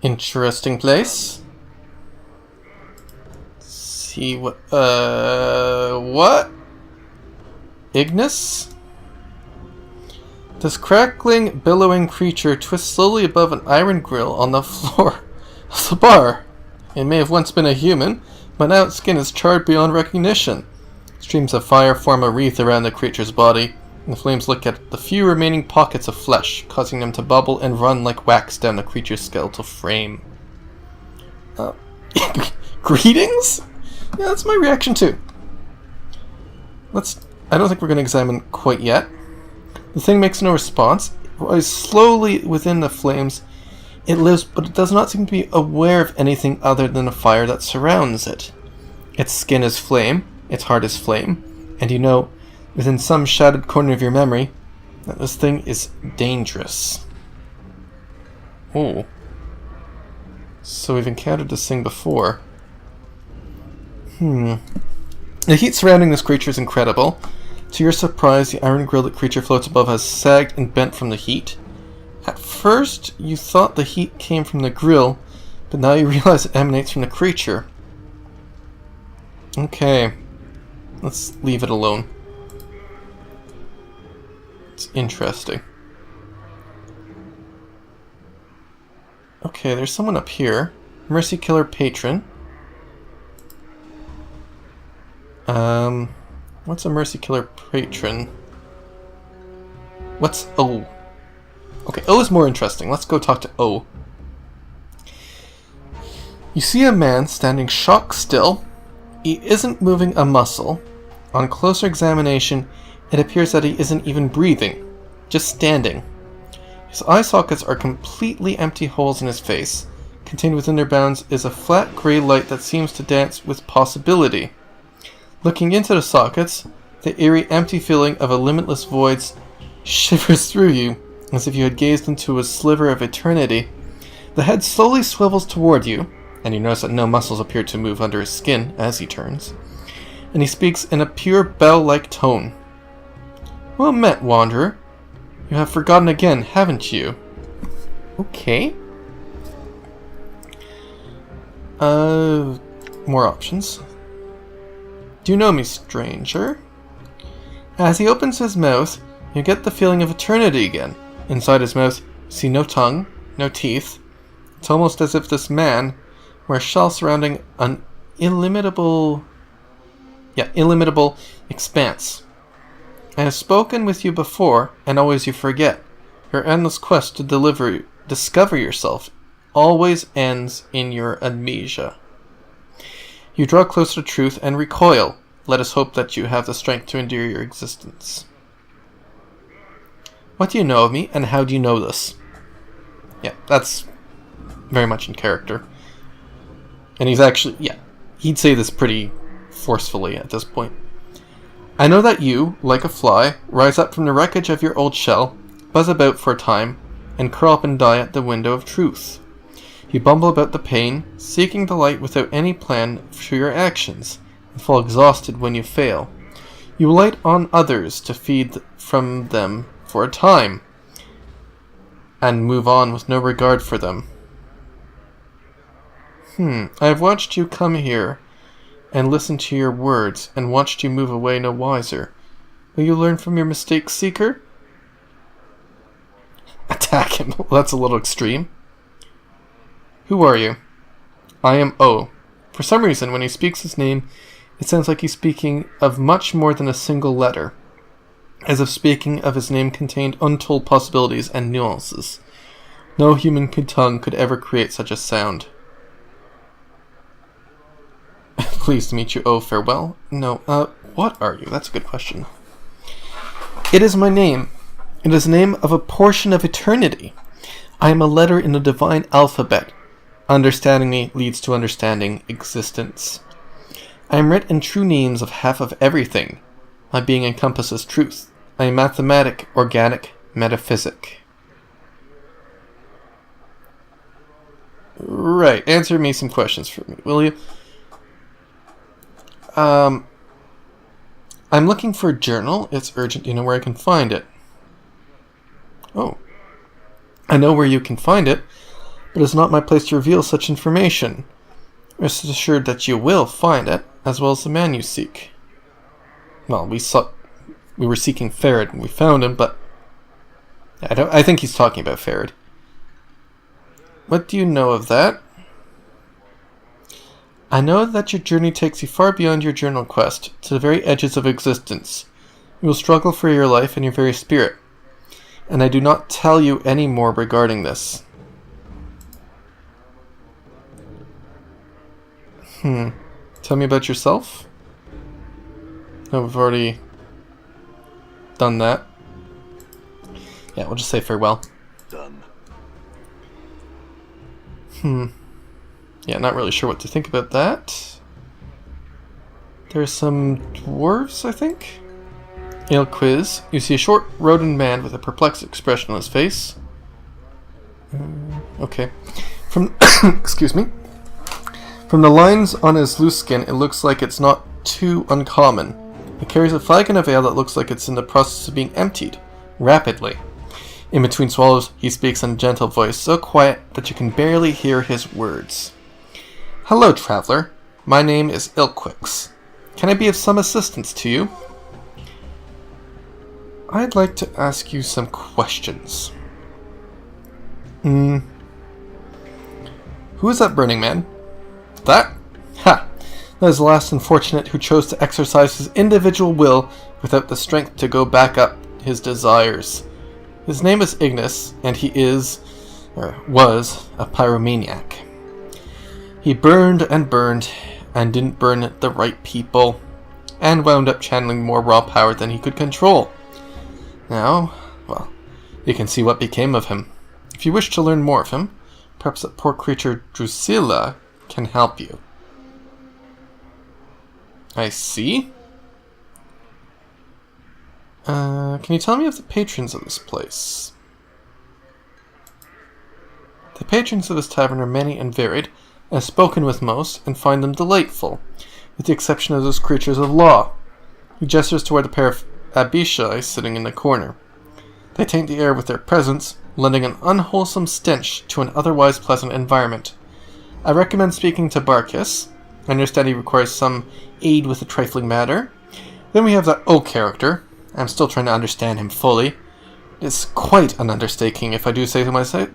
Interesting place. Let's see what, what? Ignis? This crackling, billowing creature twists slowly above an iron grill on the floor of the bar. It may have once been a human, but now its skin is charred beyond recognition. Streams of fire form a wreath around the creature's body, and the flames lick at the few remaining pockets of flesh, causing them to bubble and run like wax down the creature's skeletal frame. Greetings? Yeah, that's my reaction too. I don't think we're going to examine quite yet. The thing makes no response. It rises slowly within the flames. It lives, but it does not seem to be aware of anything other than the fire that surrounds it. Its skin is flame, its heart is flame, and you know, within some shadowed corner of your memory, that this thing is dangerous. Oh. So we've encountered this thing before. The heat surrounding this creature is incredible. To your surprise, the iron grill the creature floats above has sagged and bent from the heat. At first, you thought the heat came from the grill, but now you realize it emanates from the creature. Okay. Let's leave it alone. It's interesting. Okay, there's someone up here. Mercy Killer Patron. What's a Mercy Killer Patron? What's O? Okay, O is more interesting. Let's go talk to O. You see a man standing shock still. He isn't moving a muscle. On closer examination, it appears that he isn't even breathing, just standing. His eye sockets are completely empty holes in his face. Contained within their bounds is a flat grey light that seems to dance with possibility. Looking into the sockets, the eerie empty feeling of a limitless void shivers through you, as if you had gazed into a sliver of eternity. The head slowly swivels toward you, and you notice that no muscles appear to move under his skin as he turns, and he speaks in a pure bell-like tone. Well met, Wanderer. You have forgotten again, haven't you? Okay. More options. Do you know me, stranger? As he opens his mouth, you get the feeling of eternity again. Inside his mouth, you see no tongue, no teeth. It's almost as if this man were a shell surrounding an illimitable expanse. I have spoken with you before, and always you forget. Your endless quest to discover yourself always ends in your amnesia. You draw closer to truth and recoil. Let us hope that you have the strength to endure your existence. What do you know of me, and how do you know this? Yeah, that's very much in character. And he's actually, he'd say this pretty forcefully at this point. I know that you, like a fly, rise up from the wreckage of your old shell, buzz about for a time, and curl up and die at the window of truth. You bumble about the pain, seeking the light without any plan for your actions, and fall exhausted when you fail. You light on others to feed from them for a time, and move on with no regard for them. I have watched you come here, and listened to your words, and watched you move away no wiser. Will you learn from your mistakes, Seeker? Attack him. Well, that's a little extreme. Who are you? I am O. For some reason, when he speaks his name, it sounds like he's speaking of much more than a single letter, as if speaking of his name contained untold possibilities and nuances. No human tongue could ever create such a sound. Pleased to meet you, O. Farewell. No, what are you? That's a good question. It is my name. It is the name of a portion of eternity. I am a letter in the divine alphabet. Understanding me leads to understanding existence. I am writ in true names of half of everything. My being encompasses truth. I am mathematic, organic, metaphysic. Right, answer me some questions for me, will you? I'm looking for a journal. It's urgent. Do you know where I can find it? Oh. I know where you can find it, but it's not my place to reveal such information. Rest assured that you will find it, as well as the man you seek. Well, we were seeking Farad and we found him, but I think he's talking about Farad. What do you know of that? I know that your journey takes you far beyond your journal quest, to the very edges of existence. You will struggle for your life and your very spirit. And I do not tell you any more regarding this. Tell me about yourself? No, we've already done that. Yeah, we'll just say farewell. Done. Yeah, not really sure what to think about that. There's some dwarves, I think? Ale quiz. You see a short, rodent man with a perplexed expression on his face. Okay. From excuse me. From the lines on his loose skin, it looks like it's not too uncommon. He carries a flagon of ale that looks like it's in the process of being emptied, rapidly. In between swallows, he speaks in a gentle voice, so quiet that you can barely hear his words. Hello, traveler. My name is Ilquix. Can I be of some assistance to you? I'd like to ask you some questions. Who is that burning man? That? Ha! That is the last unfortunate who chose to exercise his individual will without the strength to go back up his desires. His name is Ignis, and he is, or was, a pyromaniac. He burned and didn't burn the right people, and wound up channeling more raw power than he could control. Now, well, you can see what became of him. If you wish to learn more of him, perhaps that poor creature Drusilla can help you. I see. Can you tell me of the patrons of this place? The patrons of this tavern are many and varied. I've spoken with most, and find them delightful, with the exception of those creatures of law. He gestures toward a pair of Abishai sitting in the corner. They taint the air with their presence, lending an unwholesome stench to an otherwise pleasant environment. I recommend speaking to Barkis. I understand he requires some aid with a trifling matter. Then we have that O character. I'm still trying to understand him fully. It's quite an undertaking, if I do say so myself.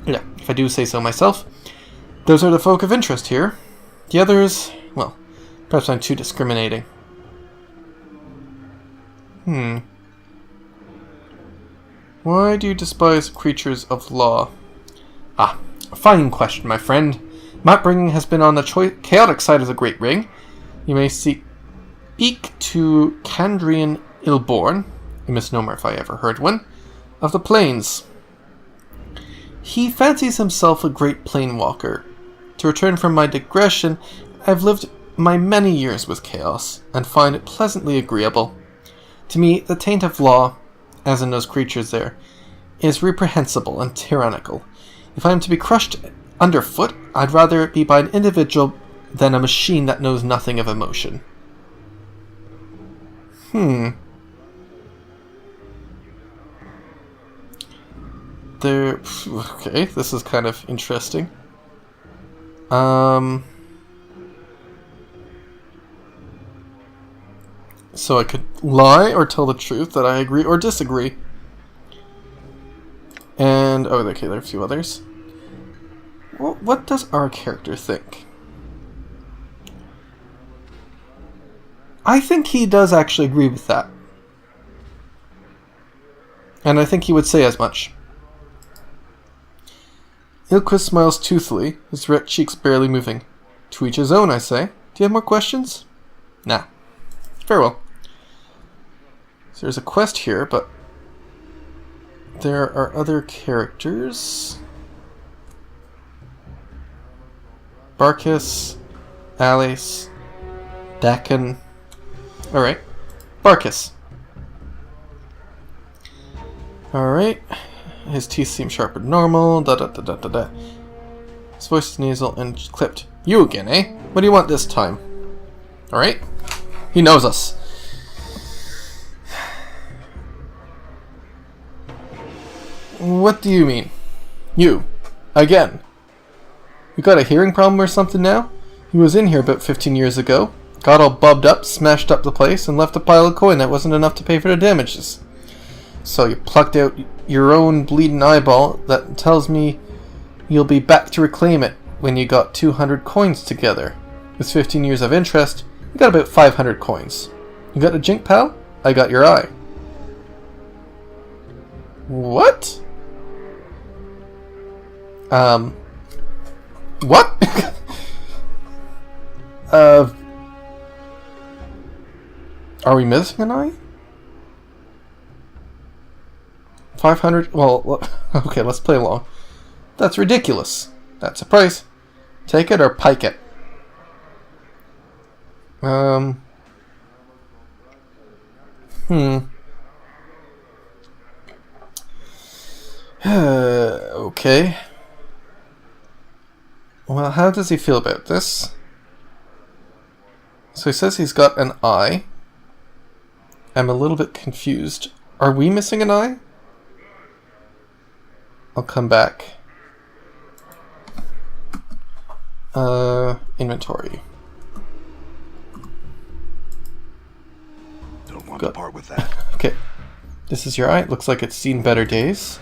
Yeah, if I do say so myself. Those are the folk of interest here. The others, well, perhaps I'm too discriminating. Why do you despise creatures of law? Ah, a fine question, my friend. Map bringing has been on the chaotic side of the Great Ring. You may speak to Candrian Ilborn, a misnomer if I ever heard one, of the plains. He fancies himself a great planewalker. To return from my digression, I've lived my many years with chaos, and find it pleasantly agreeable. To me, the taint of law, as in those creatures there, is reprehensible and tyrannical. If I am to be crushed underfoot, I'd rather it be by an individual than a machine that knows nothing of emotion. Okay, this is kind of interesting. So I could lie or tell the truth that I agree or disagree. And, oh, okay, there are a few others. Well, what does our character think? I think he does actually agree with that. And I think he would say as much. Ilquist smiles toothily, his red cheeks barely moving. To each his own, I say. Do you have more questions? Nah. Very well. So there's a quest here, but there are other characters. Barkis, Alice, Dakin. Alright. Barkis. Alright. His teeth seem sharp and normal. His voice is nasal and clipped. You again, eh? What do you want this time? Alright. He knows us. What do you mean? You. Again. You got a hearing problem or something now? He was in here about 15 years ago, got all bubbed up, smashed up the place, and left a pile of coin that wasn't enough to pay for the damages. So you plucked out your own bleeding eyeball that tells me you'll be back to reclaim it when you got 200 coins together. With 15 years of interest, you got about 500 coins. You got a jink, pal? I got your eye. What? What? Are we missing an eye? 500? Well, okay, let's play along. That's ridiculous. That's a price. Take it or pike it. Okay. Well, how does he feel about this? So he says he's got an eye. I'm a little bit confused. Are we missing an eye? I'll come back. Inventory. Don't want to part with that. Okay. This is your eye. It looks like it's seen better days.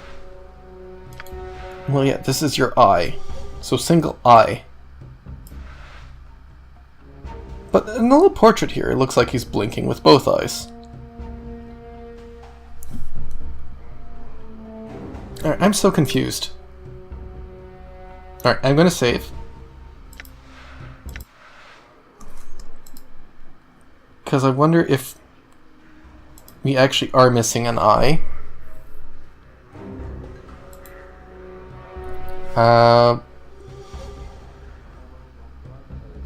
Well, yeah, this is your eye. So single eye. But in the little portrait here, it looks like he's blinking with both eyes. Alright, I'm so confused. Alright, I'm gonna save. Because I wonder if we actually are missing an eye.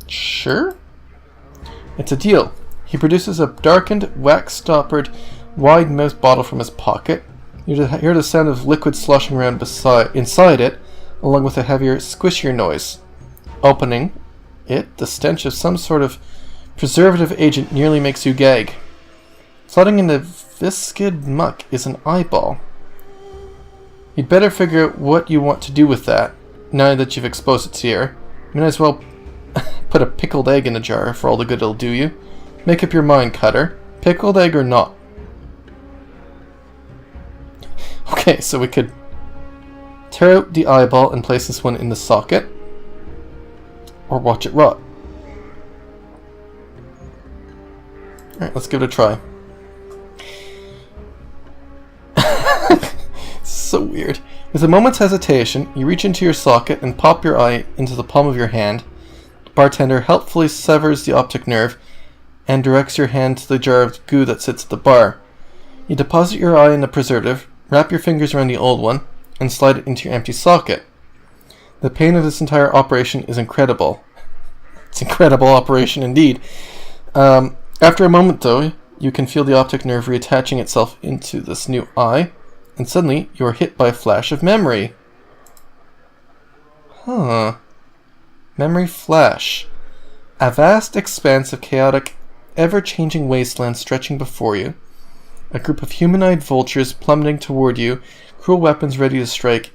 Sure? It's a deal. He produces a darkened, wax-stoppered, wide-mouthed bottle from his pocket. You hear the sound of liquid sloshing around inside it, along with a heavier, squishier noise. Opening it, the stench of some sort of preservative agent nearly makes you gag. Floating in the viscid muck is an eyeball. You'd better figure out what you want to do with that, now that you've exposed it here. You might as well put a pickled egg in a jar for all the good it'll do you. Make up your mind, Cutter. Pickled egg or not? Okay, so we could tear out the eyeball and place this one in the socket, or watch it rot. Alright, let's give it a try. So weird. With a moment's hesitation, you reach into your socket and pop your eye into the palm of your hand. The bartender helpfully severs the optic nerve and directs your hand to the jar of goo that sits at the bar. You deposit your eye in the preservative, wrap your fingers around the old one, and slide it into your empty socket. The pain of this entire operation is incredible. It's an incredible operation indeed. After a moment, though, you can feel the optic nerve reattaching itself into this new eye, and suddenly you are hit by a flash of memory. Huh. Memory flash. A vast expanse of chaotic, ever-changing wasteland stretching before you. A group of humanoid vultures plummeting toward you, cruel weapons ready to strike,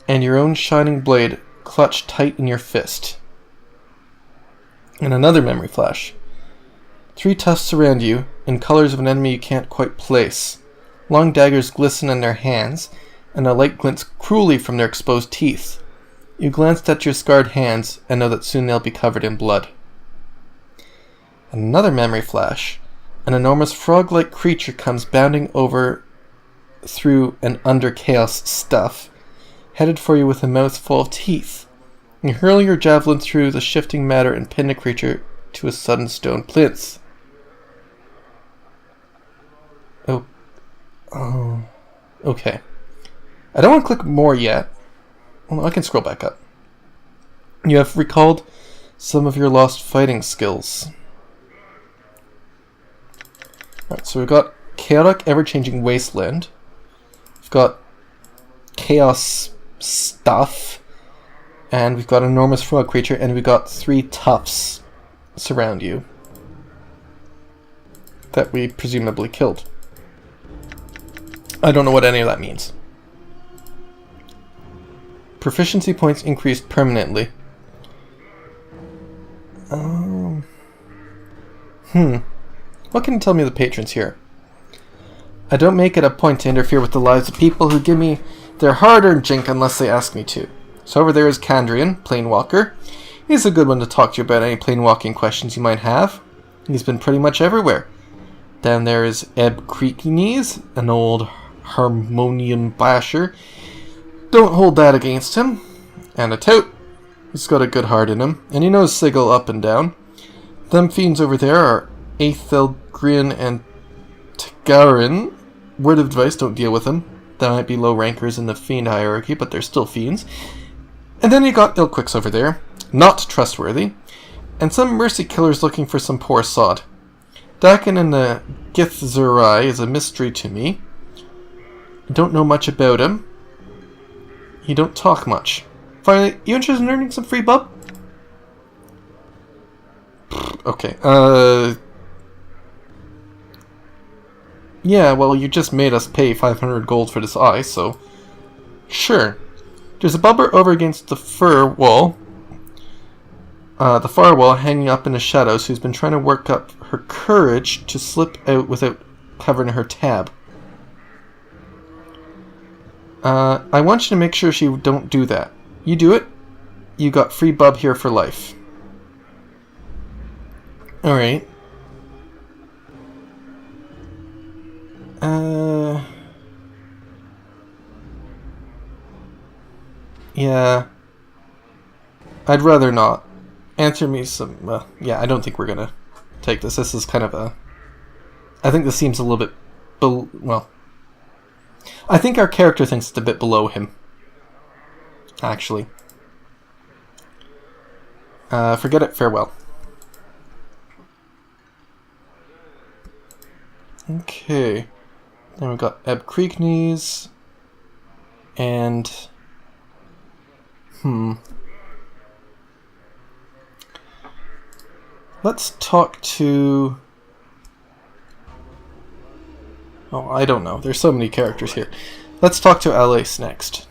and your own shining blade clutched tight in your fist. And another memory flash. 3 tufts surround you, in colors of an enemy you can't quite place. Long daggers glisten in their hands, and a light glints cruelly from their exposed teeth. You glanced at your scarred hands, and know that soon they'll be covered in blood. Another memory flash. An enormous frog-like creature comes bounding over through and under chaos stuff, headed for you with a mouth full of teeth. You hurl your javelin through the shifting matter and pin the creature to a sudden stone plinth. Oh, okay. I don't want to click more yet. Well, I can scroll back up. You have recalled some of your lost fighting skills. Alright, so we've got chaotic, ever-changing wasteland. We've got chaos stuff. And we've got an enormous frog creature, and we've got 3 tufts surround you that we presumably killed. I don't know what any of that means. Proficiency points increased permanently. What can you tell me of the patrons here? I don't make it a point to interfere with the lives of people who give me their hard-earned jink unless they ask me to. So over there is Kandrian, Planewalker. He's a good one to talk to you about any planewalking questions you might have. He's been pretty much everywhere. Down there is Eb Creeknees, an old harmonium basher. Don't hold that against him. And a Tout. He's got a good heart in him, and he knows Sigil up and down. Them fiends over there are Aethelgrin and Tagarin. Word of advice, don't deal with them. They might be low rankers in the fiend hierarchy, but they're still fiends. And then you got Ilquix over there, not trustworthy, and some mercy killers looking for some poor sod. Dakin and the Githzerai is a mystery to me. I don't know much about him. He don't talk much. Finally, you interested in earning some free bub? Okay, yeah, well, you just made us pay 500 gold for this eye, so... Sure. There's a bubber over against the far wall, hanging up in the shadows, who's been trying to work up her courage to slip out without covering her tab. I want you to make sure she don't do that. You do it, you got free bub here for life. Alright. Yeah. I'd rather not. Answer me some... yeah, I don't think we're gonna take this. This is kind of a... I think this seems a little bit... well... I think our character thinks it's a bit below him. Actually. Forget it. Farewell. Okay. Then we've got Eb Creeknees. And... Let's talk to... Oh, I don't know. There's so many characters here. Let's talk to Alice next.